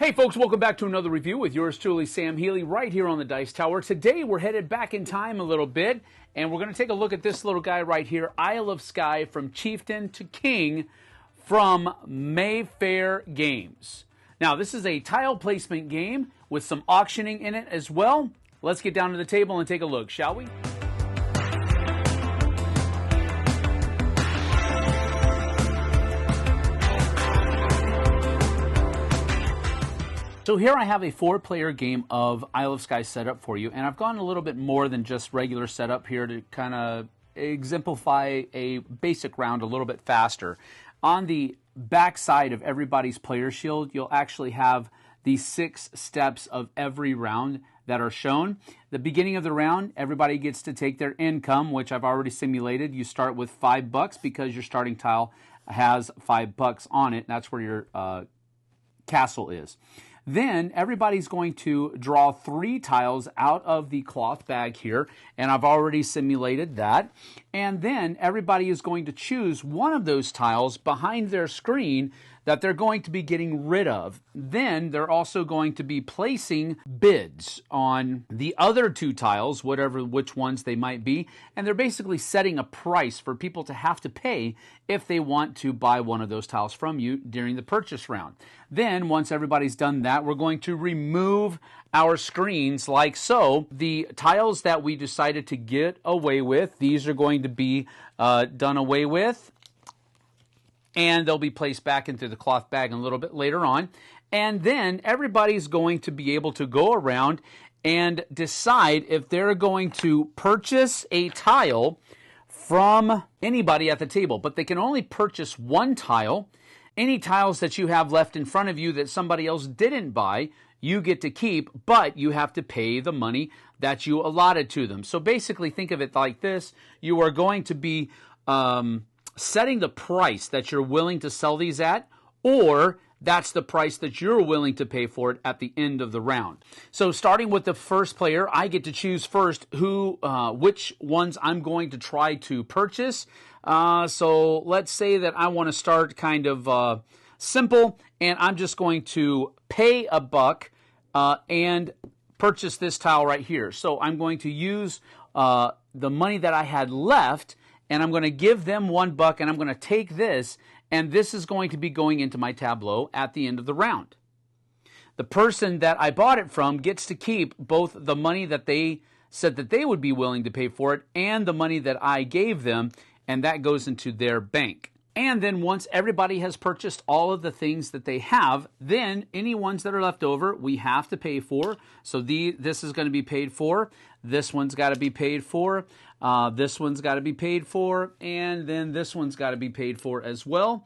Hey folks, welcome back to another review with yours truly, Sam Healey, right here on the Dice Tower. Today we're headed back in time a little bit, and we're going to take a look at this little guy right here, Isle of Skye, from Chieftain to King from Mayfair Games. Now, this is a tile placement game with some auctioning in it as well. Let's get down to the table and take a look, shall we? So here I have a 4-player game of Isle of Skye setup for you, and I've gone a little bit more than just regular setup here to kind of exemplify a basic round a little bit faster. On the back side of everybody's player shield, you'll actually have the 6 steps of every round that are shown. The beginning of the round, everybody gets to take their income, which I've already simulated. You start with $5 because your starting tile has $5 on it. That's where your castle is. Then everybody's going to draw 3 tiles out of the cloth bag here, and I've already simulated that. And then everybody is going to choose one of those tiles behind their screen that they're going to be getting rid of. Then they're also going to be placing bids on the other 2 tiles, which ones they might be, and they're basically setting a price for people to have to pay if they want to buy one of those tiles from you during the purchase round. Then, once everybody's done that, we're going to remove our screens like so. The tiles that we decided to get away with, these are going to be done away with, and they'll be placed back into the cloth bag a little bit later on. And then everybody's going to be able to go around and decide if they're going to purchase a tile from anybody at the table. But they can only purchase 1 tile. Any tiles that you have left in front of you that somebody else didn't buy, you get to keep, but you have to pay the money that you allotted to them. So basically think of it like this. You are going to be setting the price that you're willing to sell these at, or that's the price that you're willing to pay for it at the end of the round. So starting with the first player, I get to choose first which ones I'm going to try to purchase. So let's say that I want to start kind of simple, and I'm just going to pay $1 and purchase this tile right here. So I'm going to use the money that I had left, and I'm going to give them $1, and I'm going to take this, and this is going to be going into my tableau at the end of the round. The person that I bought it from gets to keep both the money that they said that they would be willing to pay for it and the money that I gave them, and that goes into their bank. And then once everybody has purchased all of the things that they have, then any ones that are left over, we have to pay for. So this is going to be paid for. This one's got to be paid for. This one's got to be paid for. And then this one's got to be paid for as well.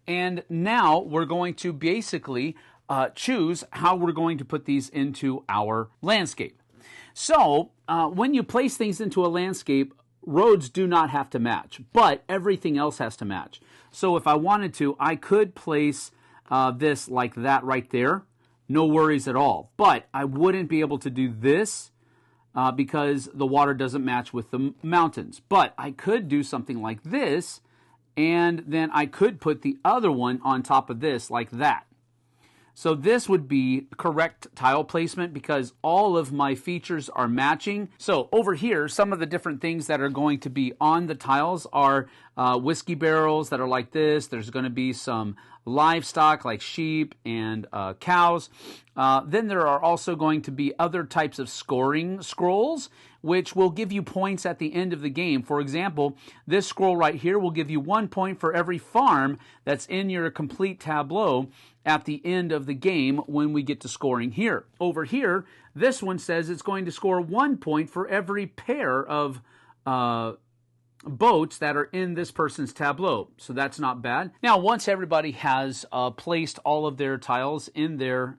And now we're going to basically choose how we're going to put these into our landscape. So when you place things into a landscape, roads do not have to match, but everything else has to match. So if I wanted to, I could place this like that right there. No worries at all. But I wouldn't be able to do this because the water doesn't match with the mountains. But I could do something like this, and then I could put the other one on top of this like that. So this would be correct tile placement because all of my features are matching. So over here, some of the different things that are going to be on the tiles are whiskey barrels that are like this. There's going to be some livestock like sheep and cows. Then there are also going to be other types of scoring scrolls, which will give you points at the end of the game. For example, this scroll right here will give you 1 point for every farm that's in your complete tableau at the end of the game when we get to scoring here. Over here, this one says it's going to score 1 point for every pair of boats that are in this person's tableau. So that's not bad. Now, once everybody has placed all of their tiles in their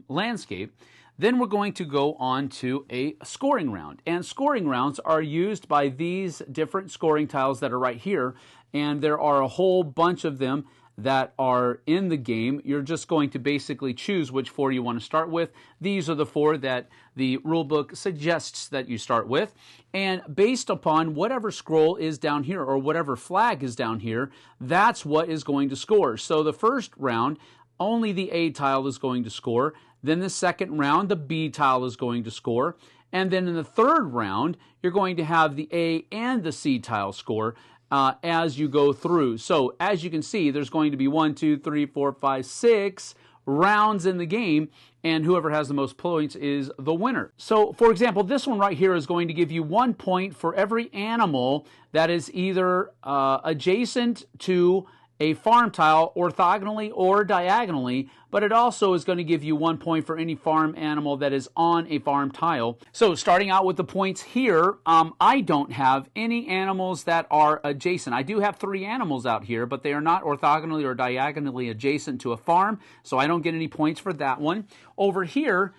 landscape, then we're going to go on to a scoring round. And scoring rounds are used by these different scoring tiles that are right here. And there are a whole bunch of them that are in the game. You're just going to basically choose which 4 you want to start with. These are the 4 that the rulebook suggests that you start with. And based upon whatever scroll is down here or whatever flag is down here, that's what is going to score. So the first round, only the A tile is going to score. Then the second round, the B tile is going to score. And then in the third round, you're going to have the A and the C tile score as you go through. So as you can see, there's going to be 1, 2, 3, 4, 5, 6 rounds in the game, and whoever has the most points is the winner. So, for example, this one right here is going to give you 1 point for every animal that is either adjacent to a farm tile orthogonally or diagonally, but it also is going to give you 1 point for any farm animal that is on a farm tile. So starting out with the points here, I don't have any animals that are adjacent. I do have 3 animals out here, but they are not orthogonally or diagonally adjacent to a farm, so I don't get any points for that one. Over here,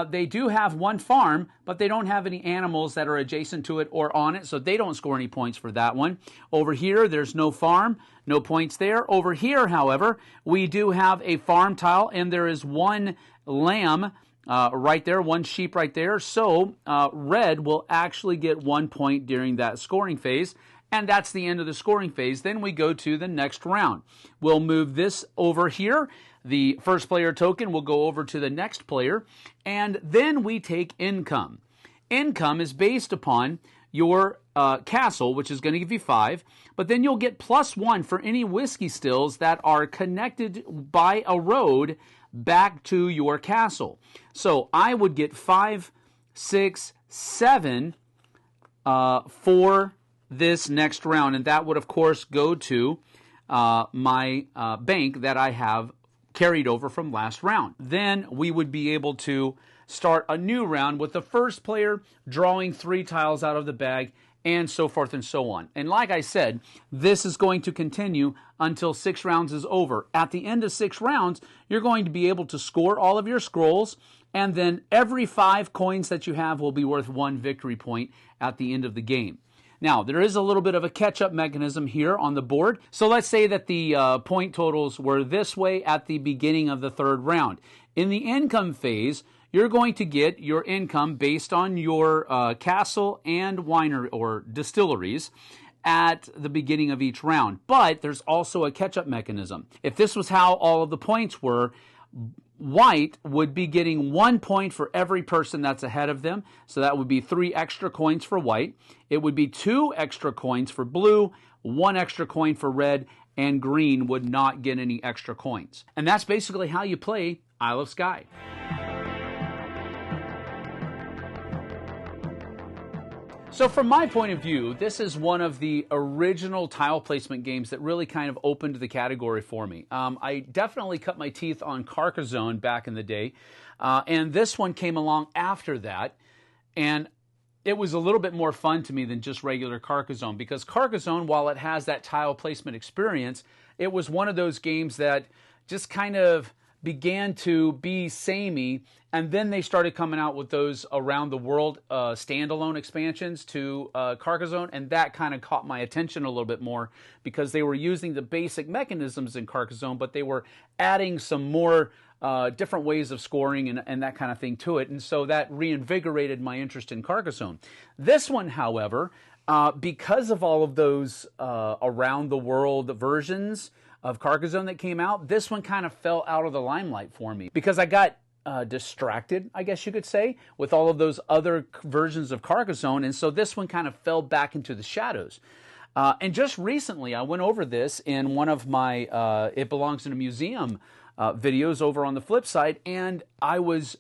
they do have 1 farm, but they don't have any animals that are adjacent to it or on it, so they don't score any points for that one. Over here, there's no farm, no points there. Over here, however, we do have a farm tile, and there is 1 lamb right there, 1 sheep right there. So red will actually get 1 point during that scoring phase, and that's the end of the scoring phase. Then we go to the next round. We'll move this over here. The first player token will go over to the next player, and then we take income. Income is based upon your castle, which is going to give you 5, but then you'll get +1 for any whiskey stills that are connected by a road back to your castle. So I would get 5, 6, 7 for this next round, and that would, of course, go to my bank that I have carried over from last round. Then we would be able to start a new round with the first player drawing 3 tiles out of the bag, and so forth and so on. And like I said, this is going to continue until 6 rounds is over. At the end of 6 rounds, you're going to be able to score all of your scrolls, and then every 5 coins that you have will be worth 1 victory point at the end of the game. Now, there is a little bit of a catch-up mechanism here on the board. So let's say that the point totals were this way at the beginning of the 3rd round. In the income phase, you're going to get your income based on your castle and winery or distilleries at the beginning of each round. But there's also a catch-up mechanism. If this was how all of the points were, white would be getting 1 point for every person that's ahead of them. So that would be 3 extra coins for white. It would be 2 extra coins for blue, 1 extra coin for red, and green would not get any extra coins. And that's basically how you play Isle of Skye. So from my point of view, this is one of the original tile placement games that really kind of opened the category for me. I definitely cut my teeth on Carcassonne back in the day, and this one came along after that, and it was a little bit more fun to me than just regular Carcassonne, because Carcassonne, while it has that tile placement experience, it was one of those games that just kind of began to be samey, and then they started coming out with those around the world standalone expansions to Carcassonne, and that kind of caught my attention a little bit more because they were using the basic mechanisms in Carcassonne, but they were adding some more different ways of scoring and that kind of thing to it, and so that reinvigorated my interest in Carcassonne. This one, however, because of all of those around the world versions of Carcassonne that came out, this one kind of fell out of the limelight for me because I got distracted, I guess you could say, with all of those other versions of Carcassonne, and so this one kind of fell back into the shadows. And just recently, I went over this in one of my It Belongs in a Museum videos over on the flip side, and I was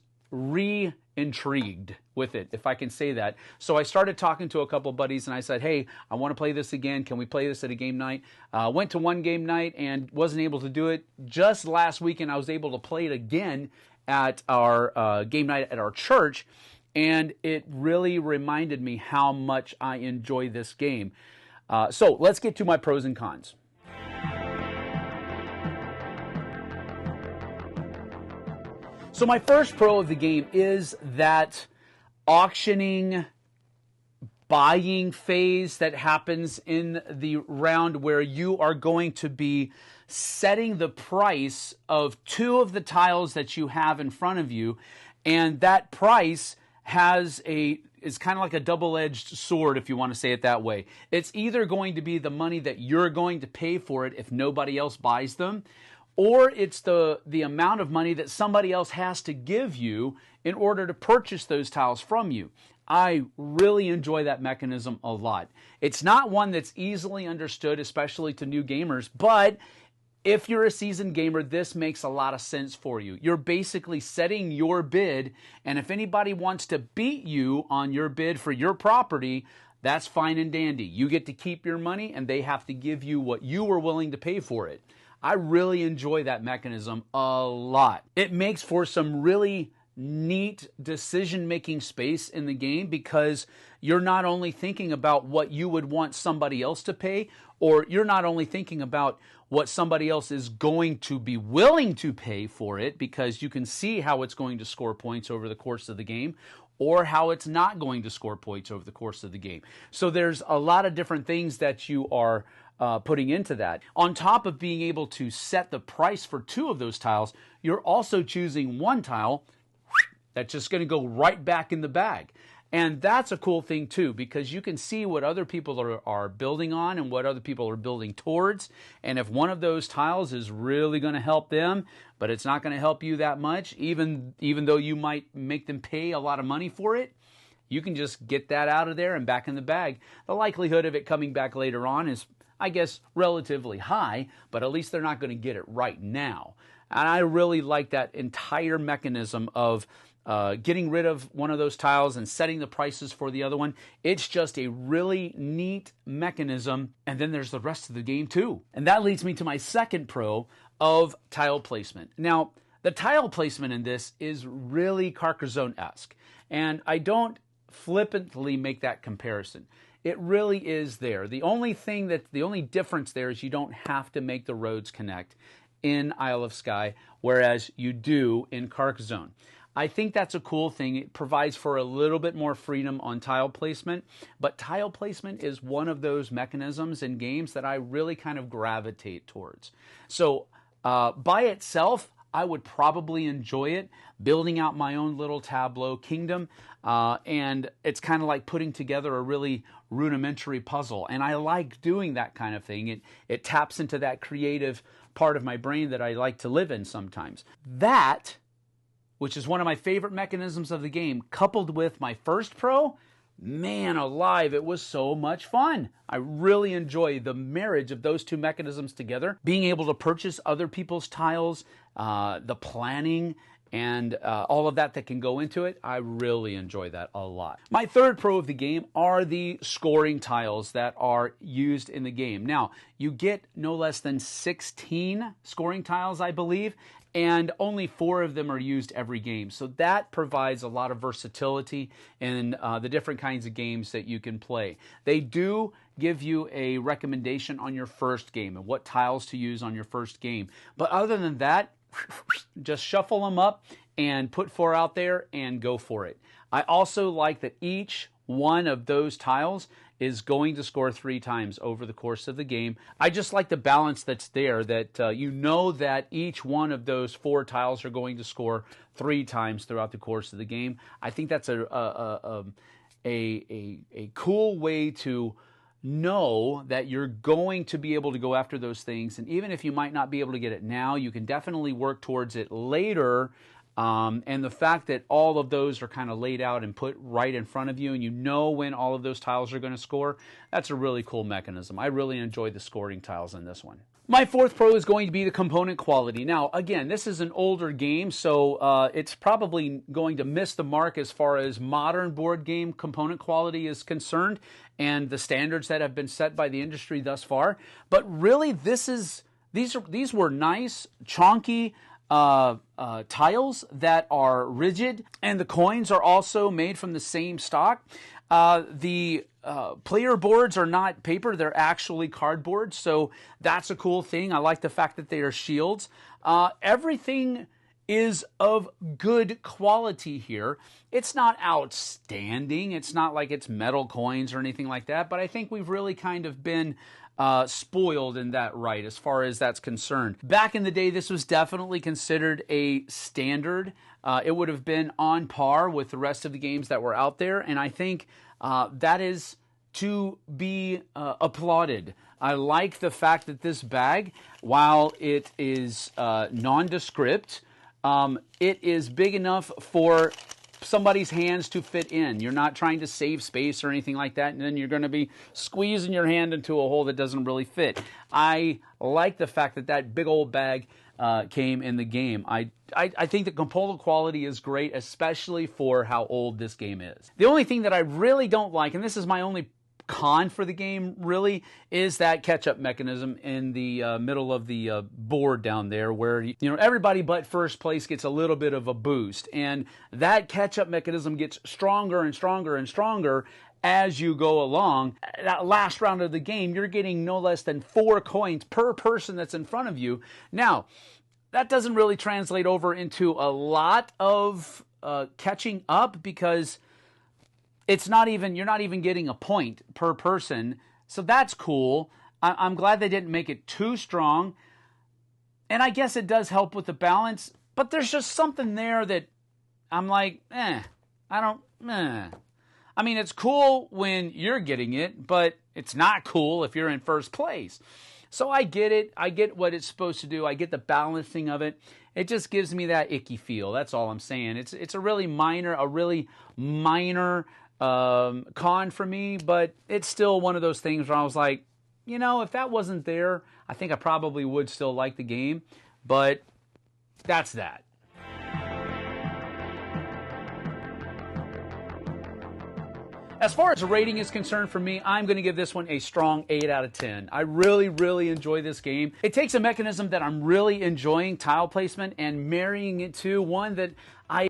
intrigued with it, if I can say that. So I started talking to a couple of buddies and I said, hey, I want to play this again. Can we play this at a game night? Went to one game night and wasn't able to do it. Just last weekend I was able to play it again at our game night at our church, and it really reminded me how much I enjoy this game. So let's get to my pros and cons. So my first pro of the game is that auctioning, buying phase that happens in the round where you are going to be setting the price of 2 of the tiles that you have in front of you, and that price is kind of like a double-edged sword, if you want to say it that way. It's either going to be the money that you're going to pay for it if nobody else buys them, or it's the amount of money that somebody else has to give you in order to purchase those tiles from you. I really enjoy that mechanism a lot. It's not one that's easily understood, especially to new gamers, but if you're a seasoned gamer, this makes a lot of sense for you. You're basically setting your bid, and if anybody wants to beat you on your bid for your property, that's fine and dandy. You get to keep your money, and they have to give you what you were willing to pay for it. I really enjoy that mechanism a lot. It makes for some really neat decision-making space in the game because you're not only thinking about what you would want somebody else to pay, or you're not only thinking about what somebody else is going to be willing to pay for it because you can see how it's going to score points over the course of the game, or how it's not going to score points over the course of the game. So there's a lot of different things that you are putting into that. On top of being able to set the price for 2 of those tiles, you're also choosing 1 tile that's just going to go right back in the bag. And that's a cool thing too, because you can see what other people are building on and what other people are building towards. And if one of those tiles is really going to help them, but it's not going to help you that much, even though you might make them pay a lot of money for it, you can just get that out of there and back in the bag. The likelihood of it coming back later on is, I guess, relatively high, but at least they're not going to get it right now. And I really like that entire mechanism of getting rid of one of those tiles and setting the prices for the other one. It's just a really neat mechanism. And then there's the rest of the game too. And that leads me to my second pro of tile placement. Now, the tile placement in this is really Carcassonne-esque. And I don't flippantly make that comparison. It really is there. The only difference there is you don't have to make the roads connect in Isle of Skye, whereas you do in Carcassonne. I think that's a cool thing. It provides for a little bit more freedom on tile placement, but tile placement is one of those mechanisms in games that I really kind of gravitate towards. So by itself, I would probably enjoy it, building out my own little tableau kingdom, and it's kind of like putting together a really rudimentary puzzle, and I like doing that kind of thing. It taps into that creative part of my brain that I like to live in sometimes. That, which is one of my favorite mechanisms of the game, coupled with my first pro, man alive, it was so much fun. I really enjoy the marriage of those 2 mechanisms together. Being able to purchase other people's tiles, the planning, and all of that can go into it, I really enjoy that a lot. My third pro of the game are the scoring tiles that are used in the game. Now, you get no less than 16 scoring tiles, I believe, and only 4 of them are used every game. So that provides a lot of versatility in the different kinds of games that you can play. They do give you a recommendation on your first game and what tiles to use on your first game. But other than that, just shuffle them up and put 4 out there and go for it. I also like that each one of those tiles is going to score 3 times over the course of the game. I just like the balance that's there, that you know that each one of those 4 tiles are going to score 3 times throughout the course of the game. I think that's a cool way to know that you're going to be able to go after those things, and even if you might not be able to get it now, you can definitely work towards it later. And the fact that all of those are kind of laid out and put right in front of you, and you know when all of those tiles are going to score, that's a really cool mechanism. I really enjoyed the scoring tiles in this one. My fourth pro is going to be the component quality. Now, again, this is an older game, so it's probably going to miss the mark as far as modern board game component quality is concerned and the standards that have been set by the industry thus far. But really, these were nice, chonky tiles that are rigid, and the coins are also made from the same stock. The player boards are not paper, they're actually cardboard, so that's a cool thing. I like the fact that they are shields. Everything is of good quality here. It's not outstanding. It's not like it's metal coins or anything like that, but I think we've really kind of been spoiled in that right as far as that's concerned. Back in the day, this was definitely considered a standard. It would have been on par with the rest of the games that were out there, and I think that is to be applauded. I like the fact that this bag, while it is nondescript, it is big enough for somebody's hands to fit in. You're not trying to save space or anything like that, and then you're going to be squeezing your hand into a hole that doesn't really fit. I like the fact that that big old bag came in the game. I think the component quality is great, especially for how old this game is. The only thing that I really don't like, and this is my only con for the game really, is that catch-up mechanism in the middle of the board down there, where everybody but first place gets a little bit of a boost, and that catch-up mechanism gets stronger and stronger and stronger as you go along. That last round of the game, you're getting no less than 4 coins per person that's in front of you. Now, that doesn't really translate over into a lot of catching up, because you're not even getting a point per person. So that's cool. I'm glad they didn't make it too strong. And I guess it does help with the balance, but there's just something there that I'm like, I mean, it's cool when you're getting it, but it's not cool if you're in first place. So I get it. I get what it's supposed to do. I get the balancing of it. It just gives me that icky feel. That's all I'm saying. It's a really minor con for me, but it's still one of those things where I was like, if that wasn't there, I think I probably would still like the game, but that's that. As far as rating is concerned for me, I'm going to give this one a strong 8 out of 10. I really, really enjoy this game. It takes a mechanism that I'm really enjoying, tile placement, and marrying it to one that I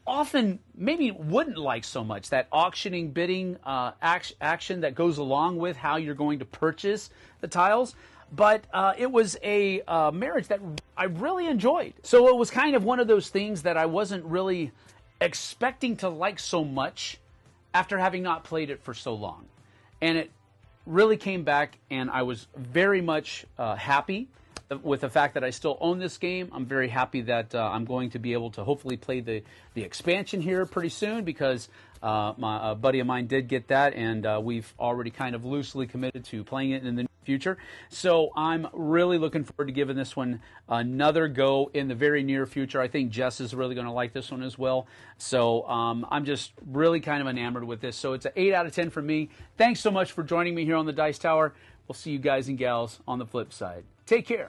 often maybe wouldn't like so much, that auctioning, bidding action that goes along with how you're going to purchase the tiles. But it was a marriage that I really enjoyed. So it was kind of one of those things that I wasn't really expecting to like so much after having not played it for so long. And it really came back, and I was very much happy with the fact that I still own this game. I'm very happy that I'm going to be able to hopefully play the expansion here pretty soon, because a buddy of mine did get that, and we've already kind of loosely committed to playing it in the future. So I'm really looking forward to giving this one another go in the very near future. I think Jess is really going to like this one as well. So I'm just really kind of enamored with this. So it's an 8 out of 10 for me. Thanks so much for joining me here on the Dice Tower. We'll see you guys and gals on the flip side. Take care.